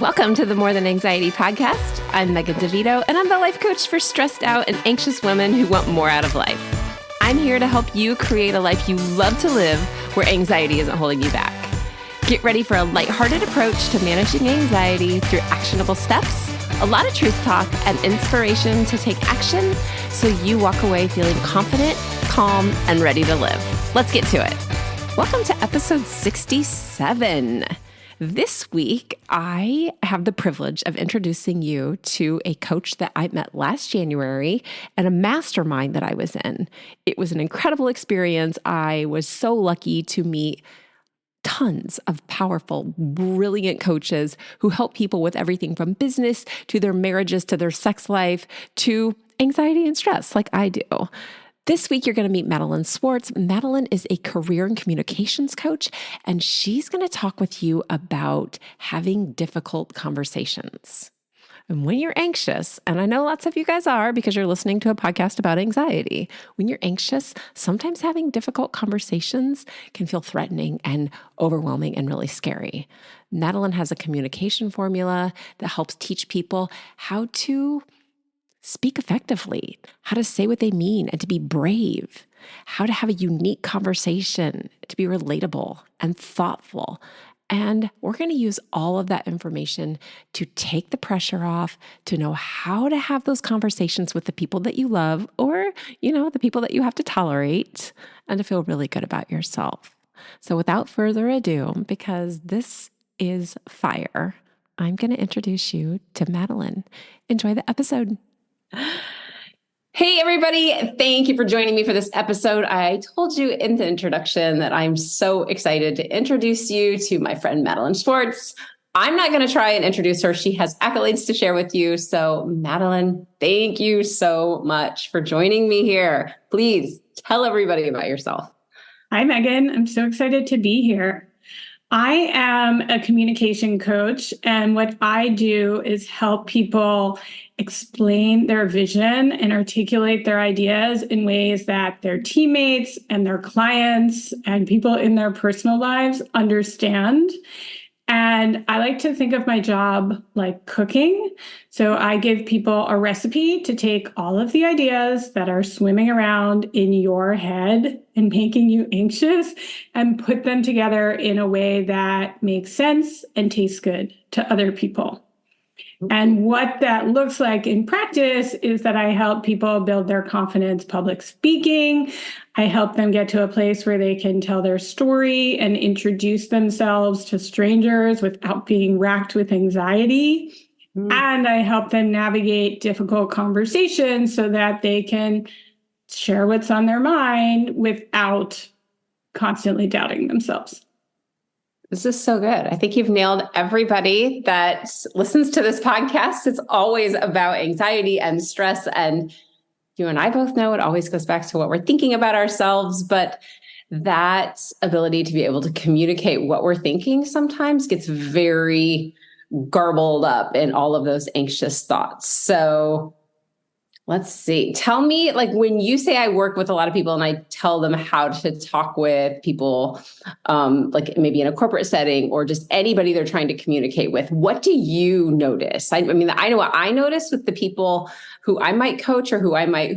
Welcome to the More Than Anxiety podcast. I'm Megan DeVito, and I'm the life coach for stressed out and anxious women who want more out of life. I'm here to help you create a life you love to live where anxiety isn't holding you back. Get ready for a lighthearted approach to managing anxiety through actionable steps, a lot of truth talk, and inspiration to take action so you walk away feeling confident, calm, and ready to live. Let's get to it. Welcome to episode 67. This week, I have the privilege of introducing you to a coach that I met last January and a mastermind that I was in. It was an incredible experience. I was so lucky to meet tons of powerful, brilliant coaches who help people with everything from business to their marriages to their sex life to anxiety and stress like I do. This week, you're going to meet Madeline Schwarz. Madeline is a career and communications coach, and she's going to talk with you about having difficult conversations. And when you're anxious, and I know lots of you guys are because you're listening to a podcast about anxiety, when you're anxious, sometimes having difficult conversations can feel threatening and overwhelming and really scary. Madeline has a communication formula that helps teach people how to speak effectively, how to say what they mean and to be brave, how to have a unique conversation, to be relatable and thoughtful. And we're going to use all of that information to take the pressure off, to know how to have those conversations with the people that you love or, the people that you have to tolerate, and to feel really good about yourself. So without further ado, because this is fire, I'm going to introduce you to Madeline. Enjoy the episode. Hey, everybody. Thank you for joining me for this episode. I told you in the introduction that I'm so excited to introduce you to my friend, Madeline Schwarz. I'm not going to try and introduce her. She has accolades to share with you. So Madeline, thank you so much for joining me here. Please tell everybody about yourself. Hi, Megan. I'm so excited to be here. I am a communication coach, and what I do is help people explain their vision and articulate their ideas in ways that their teammates and their clients and people in their personal lives understand. And I like to think of my job like cooking. So I give people a recipe to take all of the ideas that are swimming around in your head and making you anxious and put them together in a way that makes sense and tastes good to other people. And what that looks like in practice is that I help people build their confidence public speaking. I help them get to a place where they can tell their story and introduce themselves to strangers without being racked with anxiety. And I help them navigate difficult conversations so that they can share what's on their mind without constantly doubting themselves. This is so good. I think you've nailed everybody that listens to this podcast. It's always about anxiety and stress. And you and I both know it always goes back to what we're thinking about ourselves. But that ability to be able to communicate what we're thinking sometimes gets very garbled up in all of those anxious thoughts. So let's see. Tell me, when you say I work with a lot of people and I tell them how to talk with people, maybe in a corporate setting or just anybody they're trying to communicate with, what do you notice? I know what I notice with the people who I might coach or who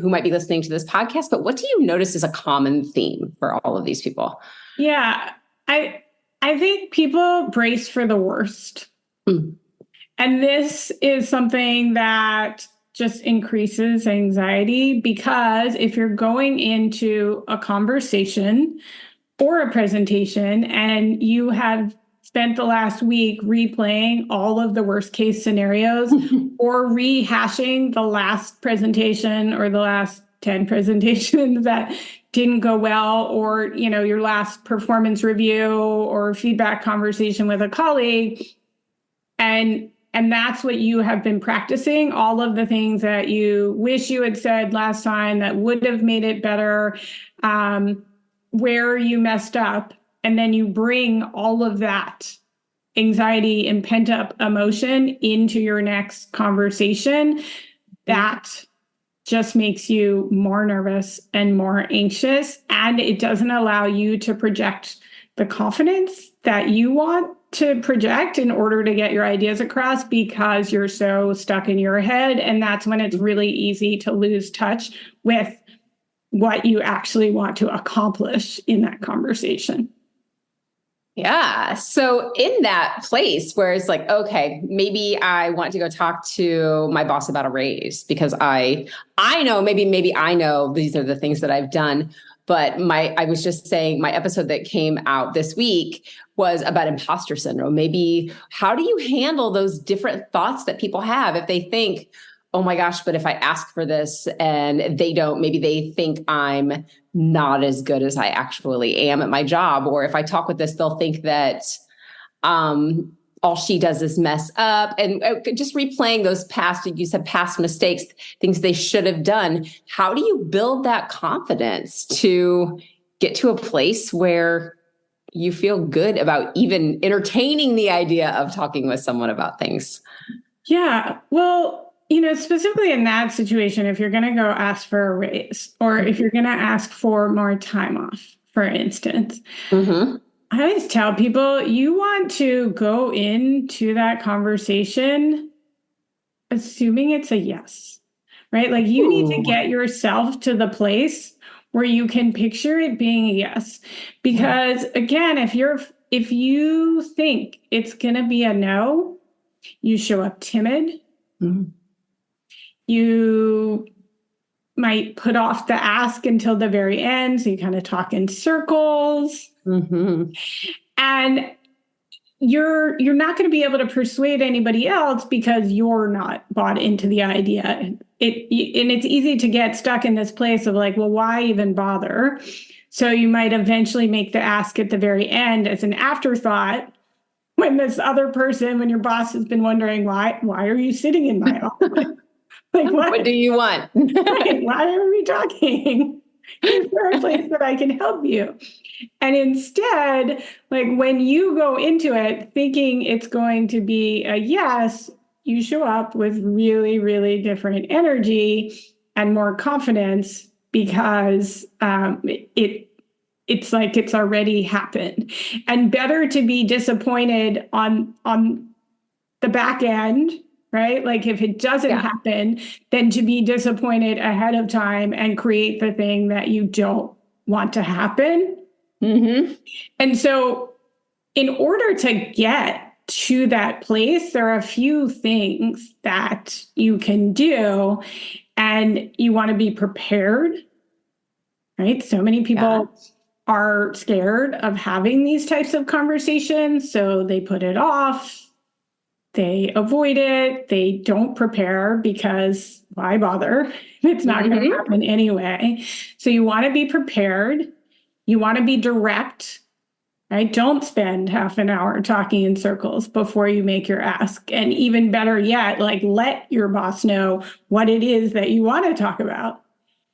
might be listening to this podcast, but what do you notice is a common theme for all of these people? Yeah, I think people brace for the worst. And this is something that just increases anxiety, because if you're going into a conversation or a presentation and you have spent the last week replaying all of the worst case scenarios or rehashing the last presentation or the last 10 presentations that didn't go well, or, your last performance review or feedback conversation with a colleague, and that's what you have been practicing, all of the things that you wish you had said last time that would have made it better, where you messed up. And then you bring all of that anxiety and pent up emotion into your next conversation. That just makes you more nervous and more anxious. And it doesn't allow you to project the confidence that you want to project in order to get your ideas across because you're so stuck in your head. And that's when it's really easy to lose touch with what you actually want to accomplish in that conversation. Yeah. So in that place where it's like, okay, maybe I want to go talk to my boss about a raise because I know, maybe I know these are the things that I've done. But I was just saying my episode that came out this week was about imposter syndrome. Maybe how do you handle those different thoughts that people have if they think, oh my gosh, but if I ask for this and they don't, maybe they think I'm not as good as I actually am at my job. Or if I talk with this, they'll think that all she does is mess up, and just replaying those you said past mistakes, things they should have done. How do you build that confidence to get to a place where you feel good about even entertaining the idea of talking with someone about things? Yeah, well, specifically in that situation, if you're going to go ask for a raise or if you're going to ask for more time off, for instance, I always tell people you want to go into that conversation assuming it's a yes, right? Like you need to get yourself to the place where you can picture it being a yes. Because again, if you think it's going to be a no, you show up timid. You might put off the ask until the very end. So you kind of talk in circles. And you're not going to be able to persuade anybody else because you're not bought into the idea. And it's easy to get stuck in this place of like, well, why even bother? So you might eventually make the ask at the very end as an afterthought when when your boss has been wondering, why are you sitting in my office? Like, what do you want? Right, why are we talking? Is there a place that I can help you? And instead, like when you go into it thinking it's going to be a yes, you show up with really, really different energy and more confidence because it's like it's already happened. And better to be disappointed on the back end, right? Like if it doesn't happen, then to be disappointed ahead of time and create the thing that you don't want to happen. And so in order to get to that place, there are a few things that you can do, and you want to be prepared, right? So many people are scared of having these types of conversations, so they put it off. They avoid it. They don't prepare because why bother? It's not going to happen anyway. So you want to be prepared. You want to be direct, right? Don't spend half an hour talking in circles before you make your ask. And even better yet, like let your boss know what it is that you want to talk about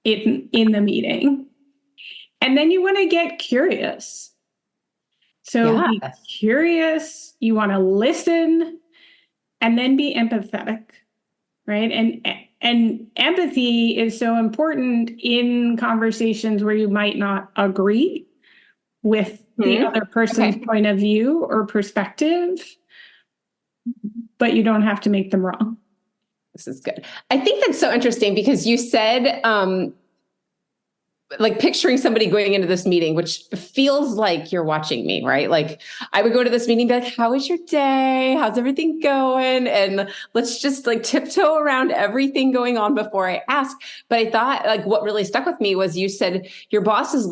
in the meeting. And then you want to get curious. So be curious. You want to listen. And then be empathetic, right? And empathy is so important in conversations where you might not agree with the other person's point of view or perspective, but you don't have to make them wrong. This is good. I think that's so interesting because you said, like picturing somebody going into this meeting, which feels like you're watching me, right? Like I would go to this meeting and be like, how was your day? How's everything going? And let's just like tiptoe around everything going on before I ask. But I thought like what really stuck with me was you said your boss is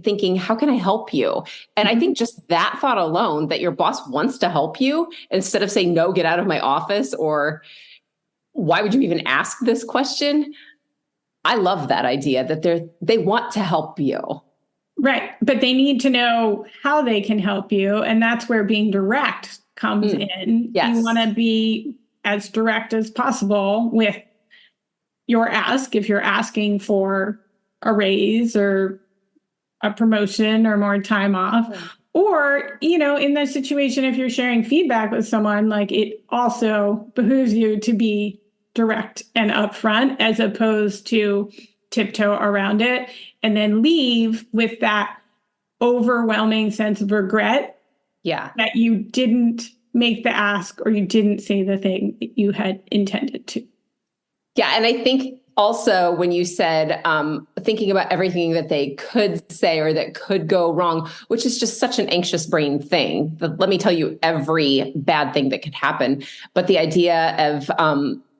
thinking, how can I help you? And I think just that thought alone, that your boss wants to help you instead of saying, no, get out of my office, or why would you even ask this question? I love that idea that they want to help you. Right. But they need to know how they can help you. And that's where being direct comes in. Yes. You want to be as direct as possible with your ask. If you're asking for a raise or a promotion or more time off, or, in the situation, if you're sharing feedback with someone, like it also behooves you to be direct and upfront as opposed to tiptoe around it and then leave with that overwhelming sense of regret Yeah. that you didn't make the ask or you didn't say the thing that you had intended to. Yeah. And I think also when you said thinking about everything that they could say or that could go wrong, which is just such an anxious brain thing. Let me tell you every bad thing that could happen. But the idea of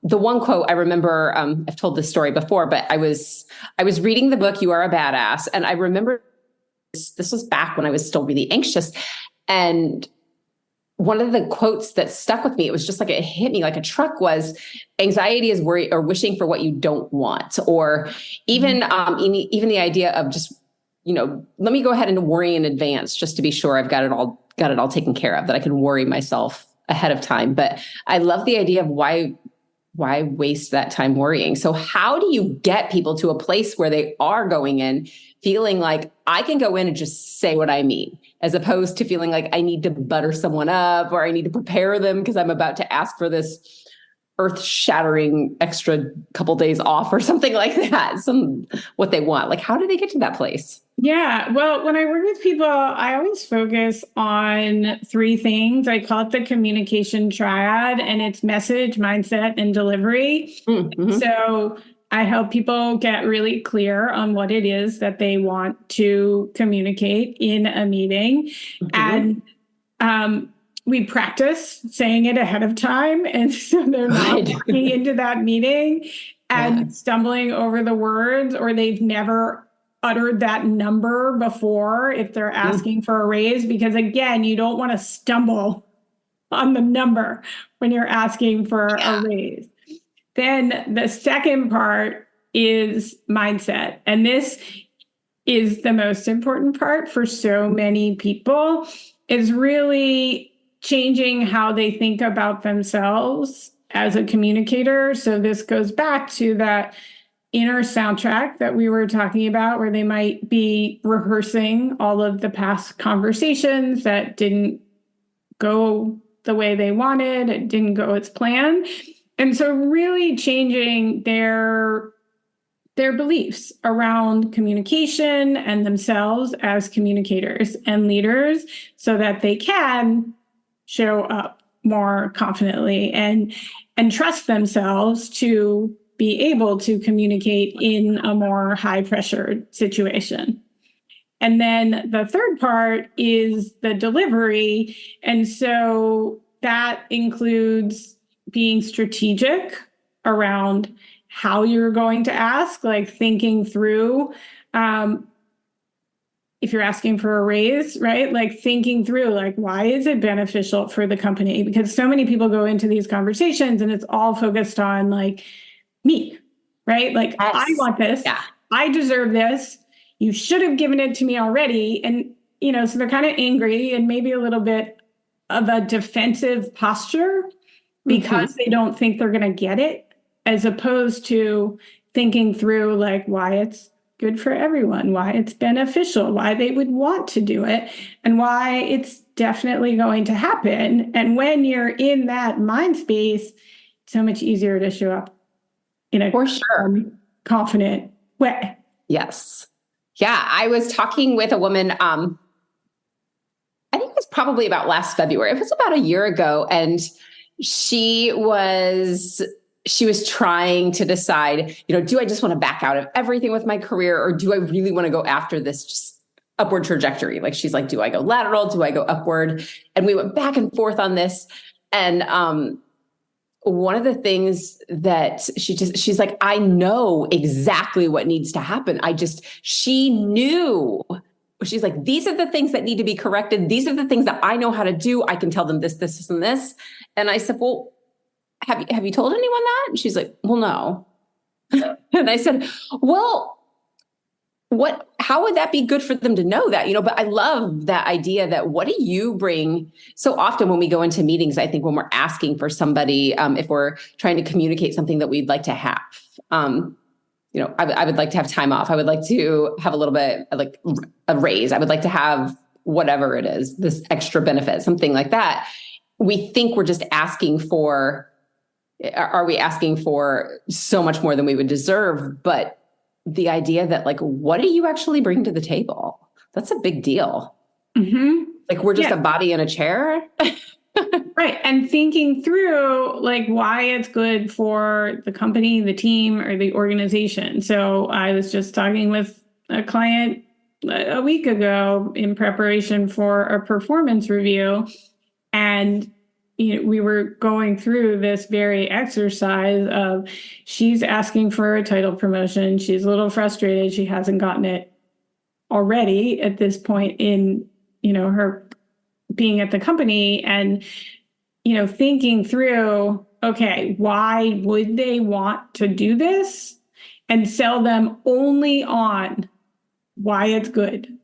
the one quote I remember, I've told this story before, but I was reading the book, You Are a Badass. And I remember this was back when I was still really anxious. And one of the quotes that stuck with me, it was just like it hit me like a truck, was anxiety is worry or wishing for what you don't want. Or even even the idea of just, let me go ahead and worry in advance just to be sure I've got it all taken care of, that I can worry myself ahead of time. But I love the idea of why waste that time worrying? So how do you get people to a place where they are going in feeling like I can go in and just say what I mean, as opposed to feeling like I need to butter someone up or I need to prepare them because I'm about to ask for this earth-shattering extra couple days off or something like that, what they want? Like, how do they get to that place? Yeah, well, when I work with people, I always focus on three things. I call it the communication triad, and it's message, mindset, and delivery. Mm-hmm. So I help people get really clear on what it is that they want to communicate in a meeting. Mm-hmm. And we practice saying it ahead of time. And so they're not walking into that meeting and stumbling over the words, or they've never uttered that number before if they're asking for a raise, because again, you don't want to stumble on the number when you're asking for a raise. Then the second part is mindset. And this is the most important part for so many people, is really changing how they think about themselves as a communicator. So this goes back to that inner soundtrack that we were talking about, where they might be rehearsing all of the past conversations that didn't go the way they wanted, it didn't go as planned. And so really changing their beliefs around communication and themselves as communicators and leaders, so that they can show up more confidently and trust themselves to be able to communicate in a more high pressure situation. And then the third part is the delivery. And so that includes being strategic around how you're going to ask, like thinking through, if you're asking for a raise, right? Like thinking through, like, why is it beneficial for the company? Because so many people go into these conversations and it's all focused on like me, right? Like, yes. I want this. Yeah. I deserve this. You should have given it to me already. And, so they're kind of angry and maybe a little bit of a defensive posture because they don't think they're going to get it, as opposed to thinking through like why it's good for everyone, why it's beneficial, why they would want to do it, and why it's definitely going to happen. And when you're in that mind space, it's so much easier to show up in a confident way. Yes. Yeah. I was talking with a woman, I think it was probably about last February. It was about a year ago. And she was trying to decide, do I just want to back out of everything with my career, or do I really want to go after this just upward trajectory? Like, she's like, do I go lateral? Do I go upward? And we went back and forth on this. And, one of the things that she's like, I know exactly what needs to happen. She knew, she's like, these are the things that need to be corrected. These are the things that I know how to do. I can tell them this, this, and this. And I said, well, have you told anyone that? And she's like, well, no. And I said, well, how would that be good for them to know that, but I love that idea that what do you bring? So often when we go into meetings, I think when we're asking for somebody, if we're trying to communicate something that we'd like to have, I would like to have time off. I would like to have a little bit like a raise. I would like to have whatever it is, this extra benefit, something like that. We think we're just are we asking for so much more than we would deserve? But the idea that like, what do you actually bring to the table? That's a big deal. Mm-hmm. Like we're just a body in a chair. Right. And thinking through like why it's good for the company, the team, or the organization. So I was just talking with a client a week ago in preparation for a performance review. And we were going through this very exercise of she's asking for a title promotion. She's a little frustrated. She hasn't gotten it already at this point in, her being at the company, and, thinking through, okay, why would they want to do this, and sell them only on why it's good.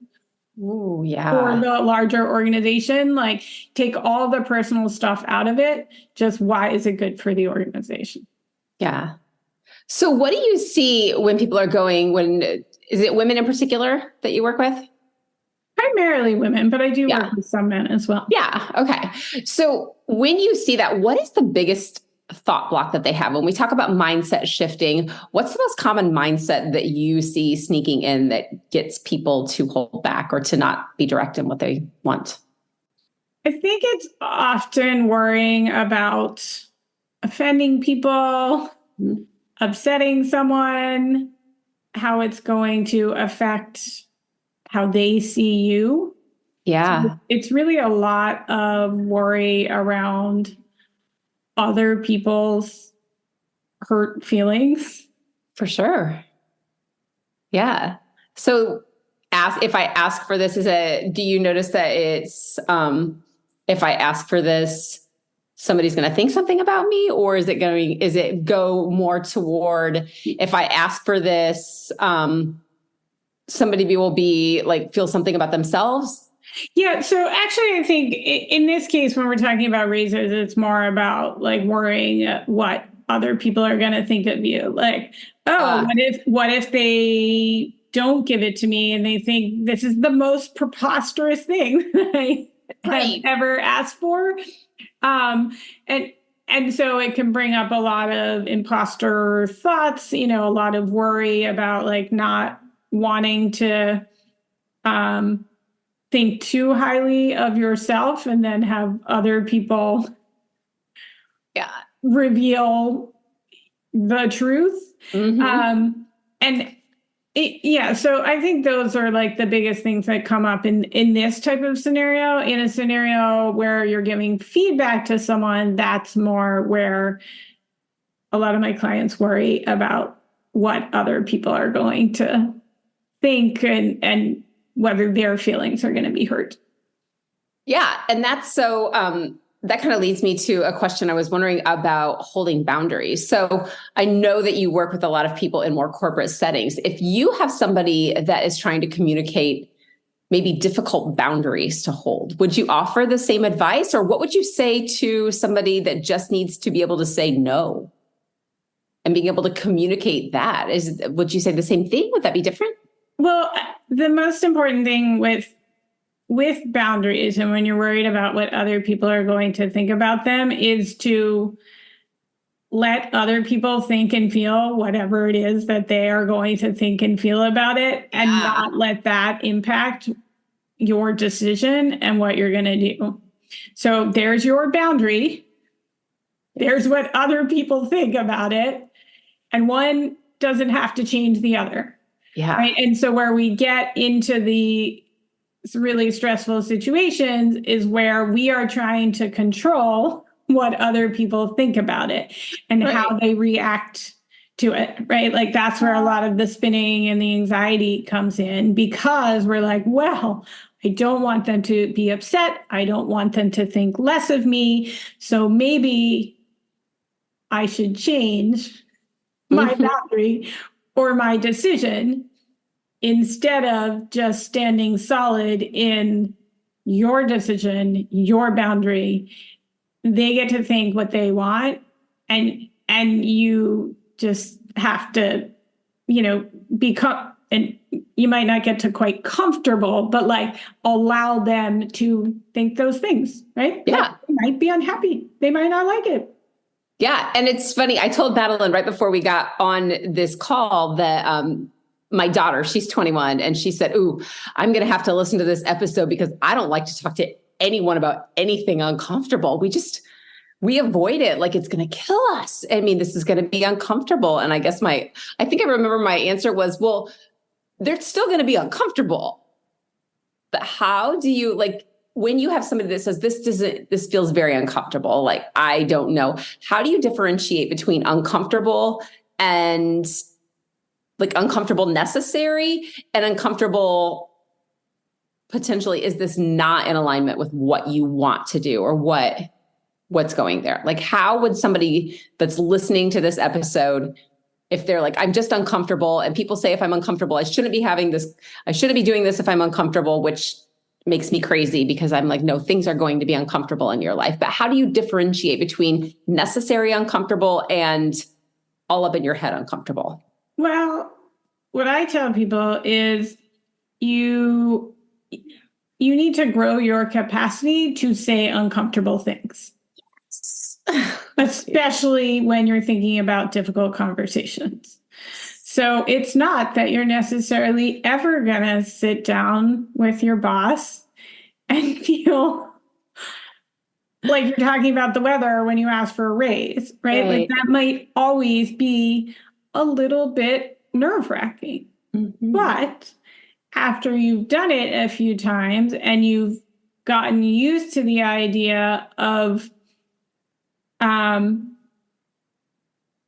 Ooh, yeah. For the larger organization, like take all the personal stuff out of it. Just why is it good for the organization? Yeah. So what do you see when people are going, is it women in particular that you work with? Primarily women, but I do work with some men as well. Yeah. Okay. So when you see that, what is the biggest thought block that they have? When we talk about mindset shifting, what's the most common mindset that you see sneaking in that gets people to hold back or to not be direct in what they want? I think it's often worrying about offending people, upsetting someone, how it's going to affect how they see you. Yeah. So it's really a lot of worry around other people's hurt feelings. For sure. Yeah. So if I ask for this, do you notice that it's, if I ask for this, somebody's going to think something about me, or is it go more toward, if I ask for this, somebody will be like, feel something about themselves? Yeah. So actually, I think in this case, when we're talking about raises, it's more about like worrying what other people are going to think of you. Like, what if they don't give it to me and they think this is the most preposterous thing that I have ever asked for? And so it can bring up a lot of imposter thoughts, a lot of worry about like not wanting to think too highly of yourself and then have other people reveal the truth. So I think those are like the biggest things that come up in this type of scenario. In a scenario where you're giving feedback to someone, that's more where a lot of my clients worry about what other people are going to think and whether their feelings are going to be hurt. Yeah. And that's so, that kind of leads me to a question I was wondering about holding boundaries. So I know that you work with a lot of people in more corporate settings. If you have somebody that is trying to communicate maybe difficult boundaries to hold, would you offer the same advice, or what would you say to somebody that just needs to be able to say no and being able to communicate that? Would you say the same thing? Would that be different? Well, the most important thing with boundaries, and when you're worried about what other people are going to think about them, is to let other people think and feel whatever it is that they are going to think and feel about it, and not let that impact your decision and what you're going to do. So there's your boundary. There's what other people think about it. And one doesn't have to change the other. Yeah. Right. And so where we get into the really stressful situations is where we are trying to control what other people think about it and how they react to it. Right. Like that's where a lot of the spinning and the anxiety comes in, because we're like, well, I don't want them to be upset. I don't want them to think less of me. So maybe I should change my boundary or my decision, instead of just standing solid in your decision, your boundary. They get to think what they want, and you just have to, become, and you might not get to quite comfortable, but like allow them to think those things, right? Yeah. Like, they might be unhappy. They might not like it. Yeah. And it's funny. I told Madeline right before we got on this call that, my daughter, she's 21, and she said, "Ooh, I'm going to have to listen to this episode because I don't like to talk to anyone about anything uncomfortable. We avoid it like it's going to kill us. I mean, this is going to be uncomfortable." And I guess I think I remember my answer was, well, they're still going to be uncomfortable. But how do you, like, when you have somebody that says, this feels very uncomfortable, like, I don't know, how do you differentiate between uncomfortable and like uncomfortable necessary and uncomfortable potentially, is this not in alignment with what you want to do or what's going there? Like, how would somebody that's listening to this episode, if they're like, I'm just uncomfortable, and people say, if I'm uncomfortable, I shouldn't be doing this if I'm uncomfortable, which makes me crazy because I'm like, no, things are going to be uncomfortable in your life. But how do you differentiate between necessary uncomfortable and all up in your head uncomfortable? Well, what I tell people is you need to grow your capacity to say uncomfortable things. Especially when you're thinking about difficult conversations. So it's not that you're necessarily ever going to sit down with your boss and feel like you're talking about the weather when you ask for a raise, right? Like that might always be a little bit nerve-wracking. Mm-hmm. But after you've done it a few times and you've gotten used to the idea of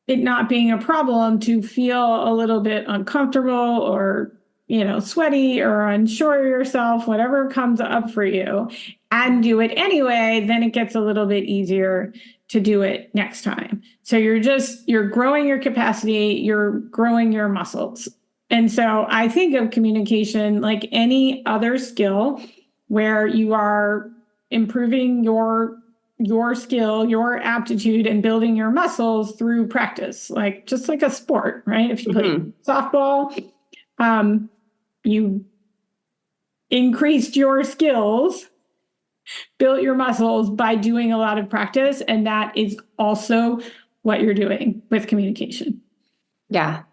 it not being a problem to feel a little bit uncomfortable or, sweaty or unsure of yourself, whatever comes up for you, and do it anyway, then it gets a little bit easier to do it next time. So you're growing your capacity, you're growing your muscles. And so I think of communication like any other skill where you are improving your skill, your aptitude, and building your muscles through practice, just like a sport, right? If you play softball, you increased your skills, built your muscles by doing a lot of practice. And that is also what you're doing with communication. Yeah.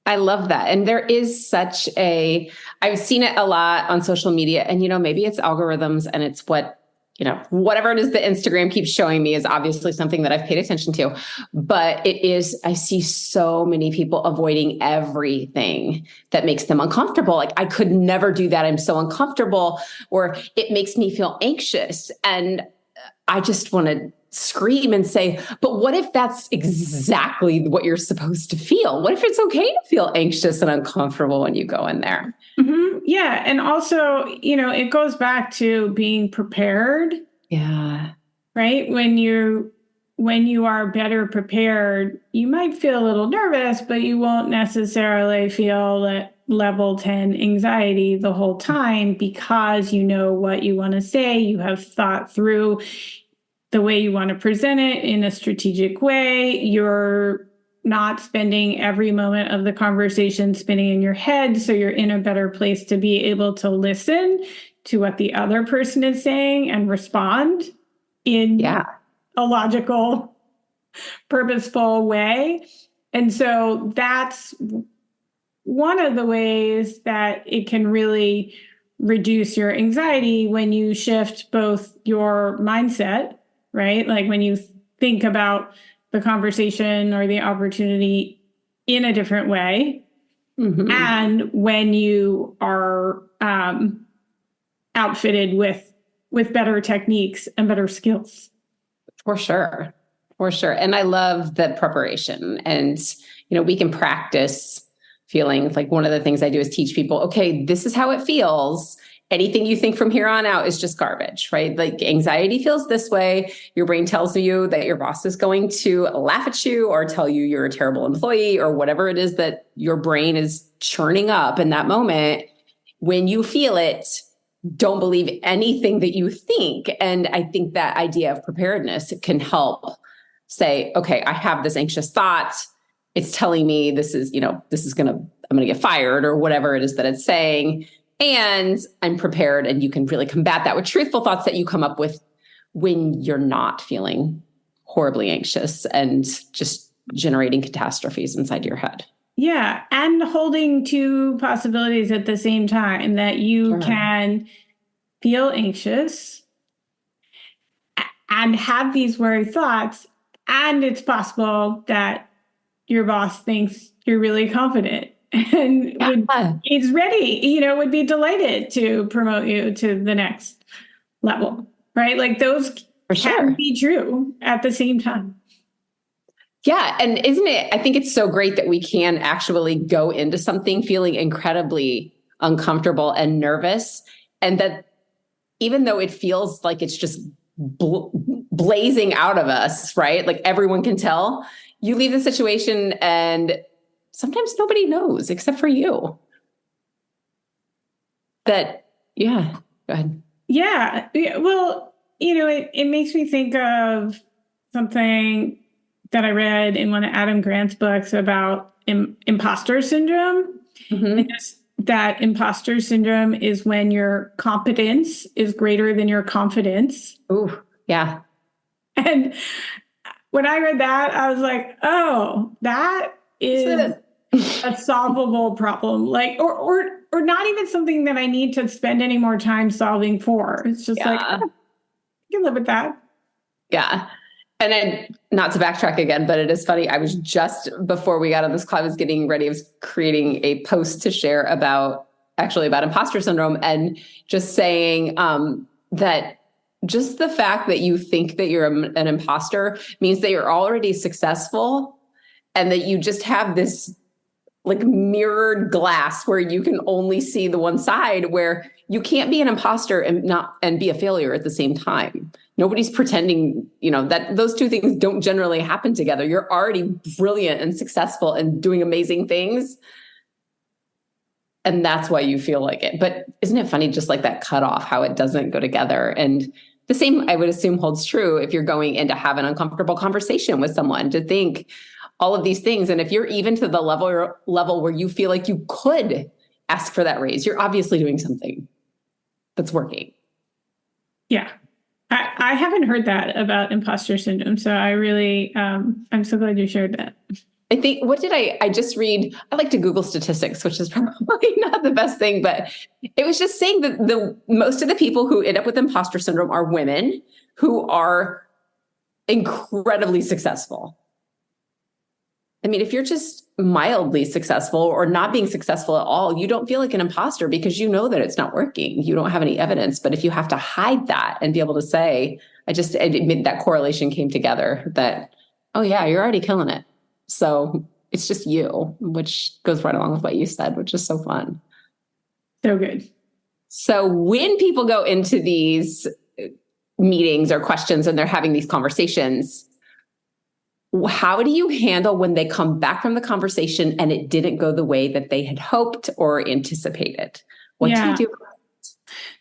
I love that. And there is I've seen it a lot on social media, and, maybe it's algorithms and it's whatever it is that Instagram keeps showing me is obviously something that I've paid attention to, but I see so many people avoiding everything that makes them uncomfortable. Like, I could never do that. I'm so uncomfortable, or it makes me feel anxious. And I just want to scream and say, but what if that's exactly what you're supposed to feel? What if it's okay to feel anxious and uncomfortable when you go in there? Mm-hmm. Yeah. And also, it goes back to being prepared. Yeah. Right. When you are better prepared, you might feel a little nervous, but you won't necessarily feel at level 10 anxiety the whole time because you know what you want to say. You have thought through the way you want to present it in a strategic way. You're not spending every moment of the conversation spinning in your head. So you're in a better place to be able to listen to what the other person is saying and respond in a logical, purposeful way. And so that's one of the ways that it can really reduce your anxiety when you shift both your mindset, right? Like when you think about the conversation or the opportunity in a different way. Mm-hmm. And when you are outfitted with better techniques and better skills. For sure. And I love the preparation. And, we can practice feelings. Like, one of the things I do is teach people, okay, this is how it feels. Anything you think from here on out is just garbage, right? Like, anxiety feels this way. Your brain tells you that your boss is going to laugh at you or tell you you're a terrible employee or whatever it is that your brain is churning up in that moment. When you feel it, don't believe anything that you think. And I think that idea of preparedness can help say, okay, I have this anxious thought. It's telling me I'm going to get fired or whatever it is that it's saying. And I'm prepared, and you can really combat that with truthful thoughts that you come up with when you're not feeling horribly anxious and just generating catastrophes inside your head. Yeah. And holding two possibilities at the same time, that you Sure. can feel anxious and have these worry thoughts. And it's possible that your boss thinks you're really confident and Yeah, is ready, would be delighted to promote you to the next level, right? Like those for can sure. be true at the same time. Yeah. And isn't it, I think it's so great that we can actually go into something feeling incredibly uncomfortable and nervous. And that even though it feels like it's just blazing out of us, right? Like everyone can tell, you leave the situation and sometimes nobody knows except for you. That, yeah, go ahead. Yeah. Well, it makes me think of something that I read in one of Adam Grant's books about imposter syndrome. And Mm-hmm. just that imposter syndrome is when your competence is greater than your confidence. Ooh, yeah. And when I read that, I was like, oh, that is a solvable problem. Like, or not even something that I need to spend any more time solving for. It's just like, Yeah. oh, you can live with that. Yeah. And then not to backtrack again, but it is funny. I was just before we got on this call, I was getting ready. I was creating a post to share about imposter syndrome and just saying that just the fact that you think that you're an imposter means that you're already successful and that you just have this like mirrored glass where you can only see the one side, where you can't be an imposter and be a failure at the same time. Nobody's pretending, that those two things don't generally happen together. You're already brilliant and successful and doing amazing things. And that's why you feel like it. But isn't it funny, just like that cutoff, how it doesn't go together? And the same, I would assume, holds true if you're going in to have an uncomfortable conversation with someone, to think all of these things. And if you're even to the level where you feel like you could ask for that raise, you're obviously doing something that's working. Yeah. I haven't heard that about imposter syndrome. So I really, I'm so glad you shared that. I think, what did I just read? I like to Google statistics, which is probably not the best thing, but it was just saying that most of the people who end up with imposter syndrome are women who are incredibly successful. I mean, if you're just mildly successful or not being successful at all, you don't feel like an imposter because you know that it's not working. You don't have any evidence. But if you have to hide that and be able to say, that correlation came together that, oh yeah, you're already killing it. So it's just you, which goes right along with what you said, which is so fun. So good. So when people go into these meetings or questions and they're having these conversations, how do you handle when they come back from the conversation and it didn't go the way that they had hoped or anticipated? What do you do?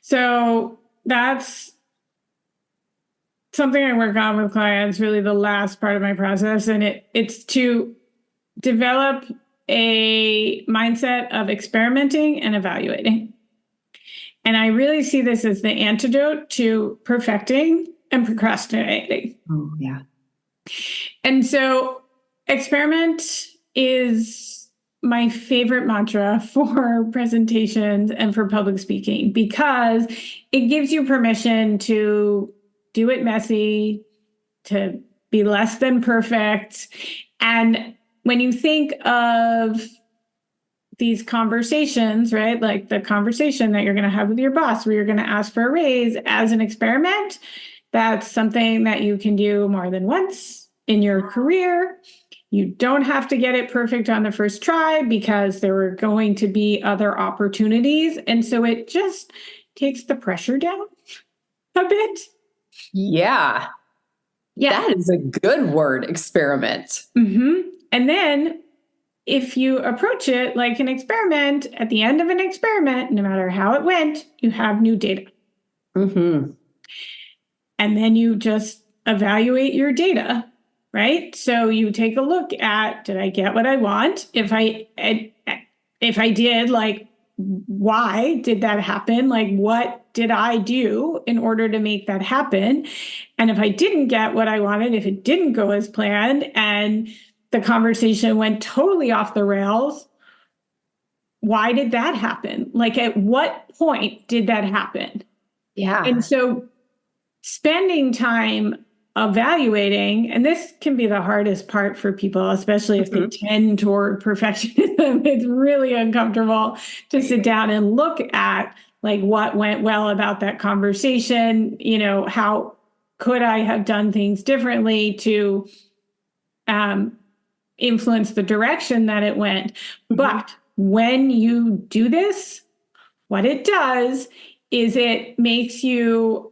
So that's something I work on with clients, really the last part of my process. And it's to develop a mindset of experimenting and evaluating. And I really see this as the antidote to perfecting and procrastinating. Oh, yeah. And so experiment is my favorite mantra for presentations and for public speaking, because it gives you permission to do it messy, to be less than perfect. And when you think of these conversations, right? Like the conversation that you're going to have with your boss, where you're going to ask for a raise, as an experiment, that's something that you can do more than once in your career. You don't have to get it perfect on the first try, because there were going to be other opportunities. And so it just takes the pressure down a bit. Yeah. That is a good word, experiment. Mm-hmm. And then if you approach it like an experiment, at the end of an experiment, no matter how it went, you have new data. Mm-hmm. And then you just evaluate your data, right? So you take a look at, did I get what I want? If I did, like, why did that happen? Like, what did I do in order to make that happen? And if I didn't get what I wanted, if it didn't go as planned, and the conversation went totally off the rails. Why did that happen? Like, at what point did that happen? Yeah. And so spending time evaluating, and this can be the hardest part for people, especially if they tend toward perfectionism. It's really uncomfortable to sit down and look at like what went well about that conversation. You know, how could I have done things differently to influence the direction that it went? But when you do this, what it does is it makes you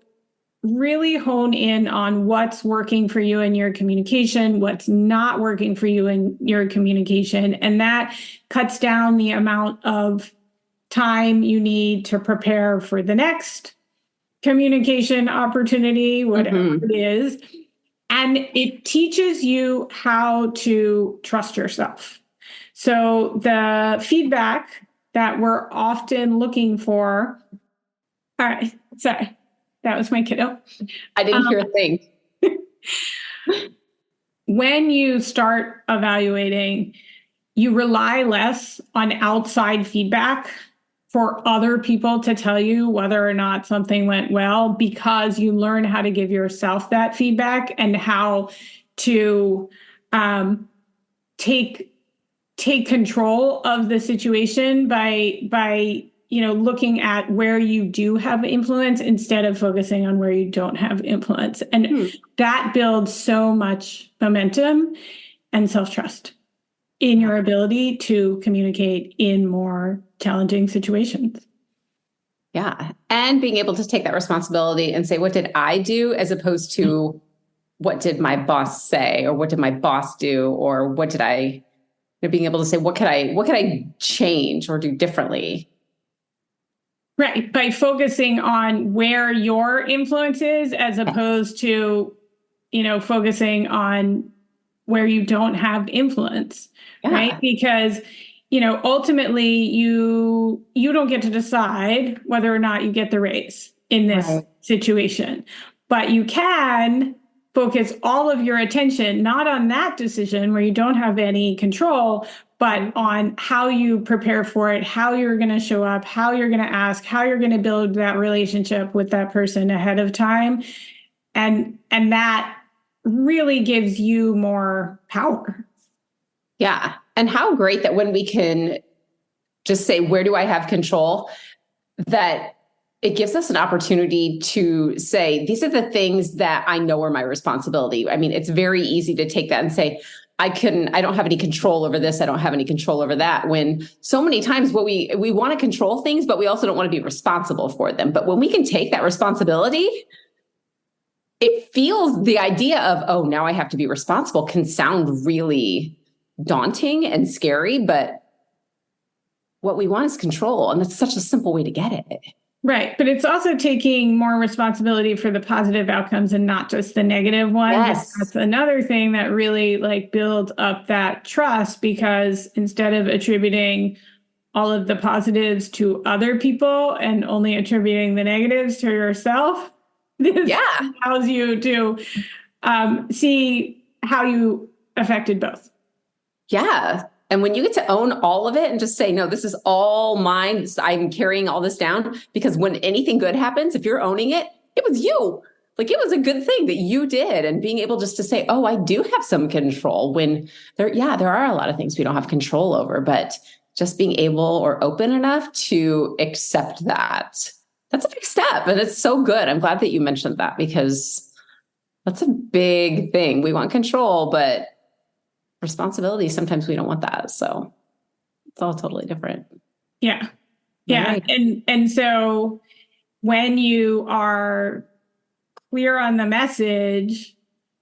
really hone in on what's working for you in your communication, what's not working for you in your communication. And that cuts down the amount of time you need to prepare for the next communication opportunity, whatever it is. And it teaches you how to trust yourself. So the feedback that we're often looking for, all right, sorry. That was my kiddo. I didn't hear a thing. When you start evaluating, you rely less on outside feedback for other people to tell you whether or not something went well, because you learn how to give yourself that feedback and how to take control of the situation by looking at where you do have influence instead of focusing on where you don't have influence. And that builds so much momentum and self-trust in your ability to communicate in more challenging situations. Yeah. And being able to take that responsibility and say, what did I do? As opposed to what did my boss say, or what did my boss do? Or what did I, being able to say, what could I change or do differently? Right. By focusing on where your influence is, as opposed to, focusing on where you don't have influence. Right. Because, ultimately you don't get to decide whether or not you get the raise in this situation, but you can focus all of your attention, not on that decision where you don't have any control, but on how you prepare for it, how you're going to show up, how you're going to ask, how you're going to build that relationship with that person ahead of time. And that really gives you more power. Yeah. And how great that when we can just say, where do I have control? That it gives us an opportunity to say, these are the things that I know are my responsibility. I mean, it's very easy to take that and say, I don't have any control over this. I don't have any control over that. When so many times we want to control things, but we also don't want to be responsible for them. But when we can take that responsibility, it feels, the idea of, oh, now I have to be responsible can sound really daunting and scary, but what we want is control. And that's such a simple way to get it. Right. But it's also taking more responsibility for the positive outcomes and not just the negative ones. Yes. That's another thing that really builds up that trust, because instead of attributing all of the positives to other people and only attributing the negatives to yourself, this allows you to see how you affected both. Yeah. And when you get to own all of it and just say, no, this is all mine, I'm carrying all this down, because when anything good happens, if you're owning it, it was you. Like, it was a good thing that you did. And being able just to say, oh, I do have some control, when there are a lot of things we don't have control over, but just being able or open enough to accept that. That's a big step. And it's so good. I'm glad that you mentioned that, because that's a big thing. We want control, but responsibility, sometimes we don't want that. So it's all totally different. Yeah. Yeah. Right. And so when you are clear on the message,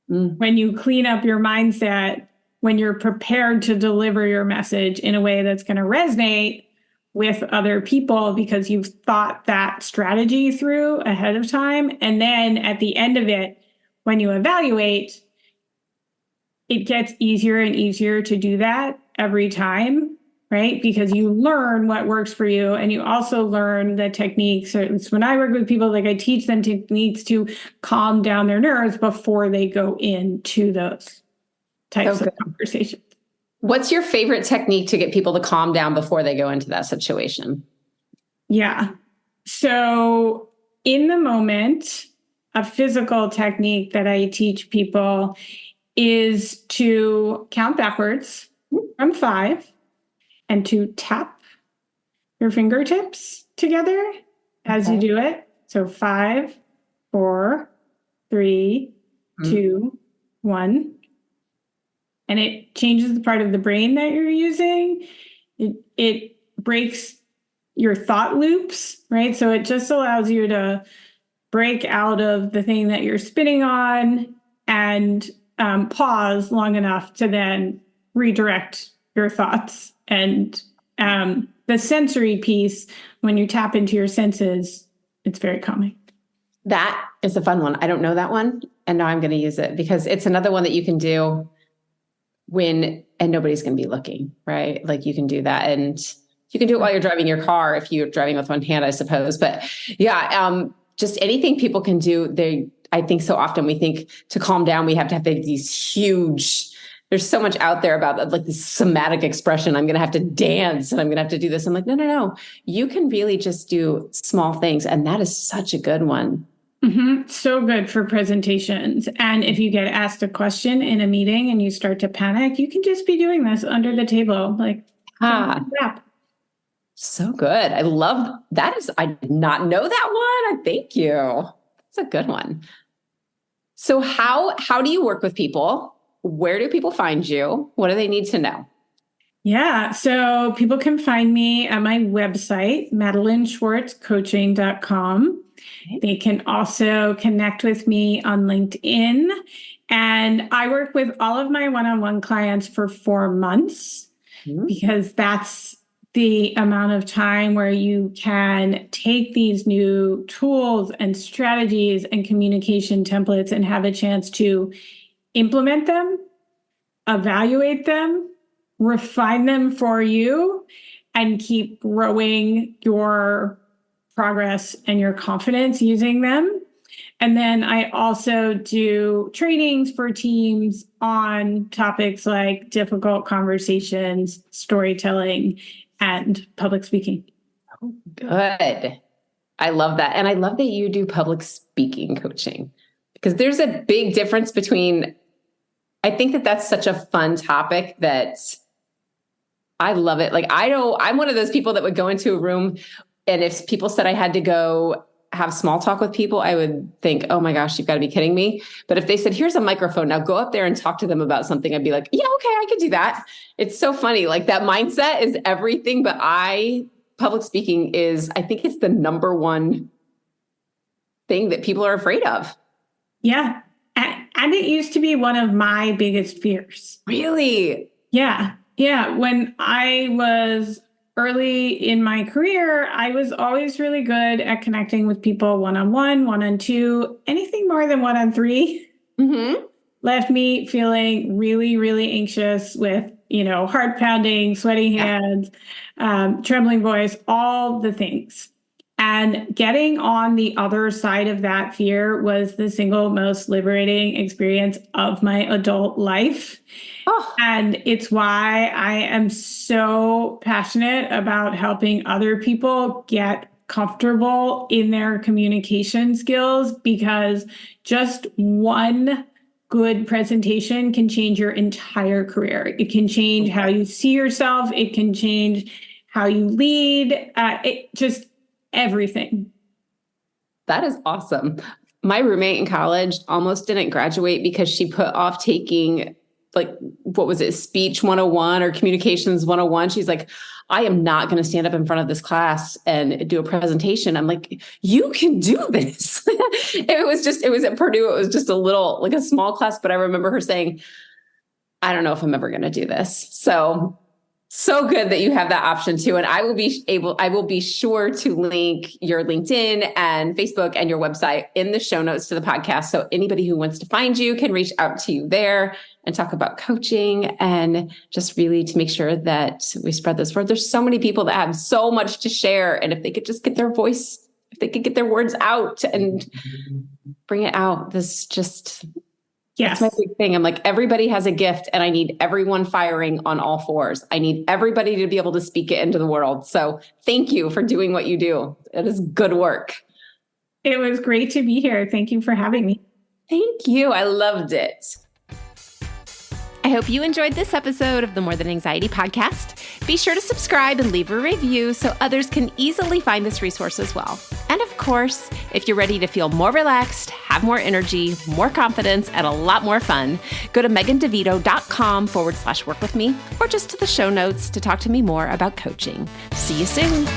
when you clean up your mindset, when you're prepared to deliver your message in a way that's going to resonate with other people because you've thought that strategy through ahead of time. And then at the end of it, when you evaluate, it gets easier and easier to do that every time, right? Because you learn what works for you, and you also learn the techniques. Or when I work with people, I teach them techniques to calm down their nerves before they go into those types of conversations. What's your favorite technique to get people to calm down before they go into that situation? Yeah. So in the moment, a physical technique that I teach people is to count backwards from 5 and to tap your fingertips together as you do it. So 5, 4, 3, 2, 1. And it changes the part of the brain that you're using. It breaks your thought loops, right? So it just allows you to break out of the thing that you're spinning on and pause long enough to then redirect your thoughts. And the sensory piece, when you tap into your senses, it's very calming. That is a fun one. I don't know that one. And now I'm going to use it because it's another one that you can do and nobody's going to be looking, right? Like you can do that, and you can do it while you're driving your car if you're driving with one hand, I suppose. But yeah, just anything people can do. I think so often we think to calm down, we have to have these huge, there's so much out there about like this somatic expression. I'm going to have to dance and I'm going to have to do this. I'm like, no. You can really just do small things. And that is such a good one. Mm-hmm. So good for presentations. And if you get asked a question in a meeting and you start to panic, you can just be doing this under the table. Like, so good. I love that. I did not know that one. Thank you. That's a good one. So how do you work with people? Where do people find you? What do they need to know? Yeah. So people can find me at my website, MadelineSchwartzCoaching.com. They can also connect with me on LinkedIn. And I work with all of my one-on-one clients for 4 months because that's the amount of time where you can take these new tools and strategies and communication templates and have a chance to implement them, evaluate them, refine them for you, and keep growing your progress and your confidence using them. And then I also do trainings for teams on topics like difficult conversations, storytelling, and public speaking. Oh, good. I love that. And I love that you do public speaking coaching because there's a big difference between, I think that that's such a fun topic that I love it. Like, I'm one of those people that would go into a room, and if people said I had to go have small talk with people, I would think, oh my gosh, you've got to be kidding me. But if they said, here's a microphone, now go up there and talk to them about something, I'd be like, yeah, okay, I could do that. It's so funny. Like that mindset is everything. But public speaking is, I think it's the number one thing that people are afraid of. Yeah. And it used to be one of my biggest fears. Really? Yeah. Yeah. When I was early in my career, I was always really good at connecting with people one-on-one, one-on-two. Anything more than one-on-3 left me feeling really, really anxious with, heart pounding, sweaty hands, trembling voice, all the things. And getting on the other side of that fear was the single most liberating experience of my adult life. Oh. And it's why I am so passionate about helping other people get comfortable in their communication skills, because just one good presentation can change your entire career. It can change how you see yourself. It can change how you lead. Everything. That is awesome. My roommate in college almost didn't graduate because she put off taking speech 101 or communications 101. She's like, I am not going to stand up in front of this class and do a presentation. I'm like, you can do this. It was at Purdue. It was just a little, like a small class. But I remember her saying, I don't know if I'm ever going to do this. So good that you have that option too. And I will be sure to link your LinkedIn and Facebook and your website in the show notes to the podcast. So anybody who wants to find you can reach out to you there and talk about coaching and just really to make sure that we spread this word. There's so many people that have so much to share. And if they could just get their voice, if they could get their words out and bring it out, Yes. That's my big thing. I'm like, everybody has a gift and I need everyone firing on all fours. I need everybody to be able to speak it into the world. So thank you for doing what you do. It is good work. It was great to be here. Thank you for having me. Thank you. I loved it. I hope you enjoyed this episode of the More Than Anxiety podcast. Be sure to subscribe and leave a review so others can easily find this resource as well. And of course, if you're ready to feel more relaxed, have more energy, more confidence, and a lot more fun, go to megandevito.com/work with me, or just to the show notes to talk to me more about coaching. See you soon.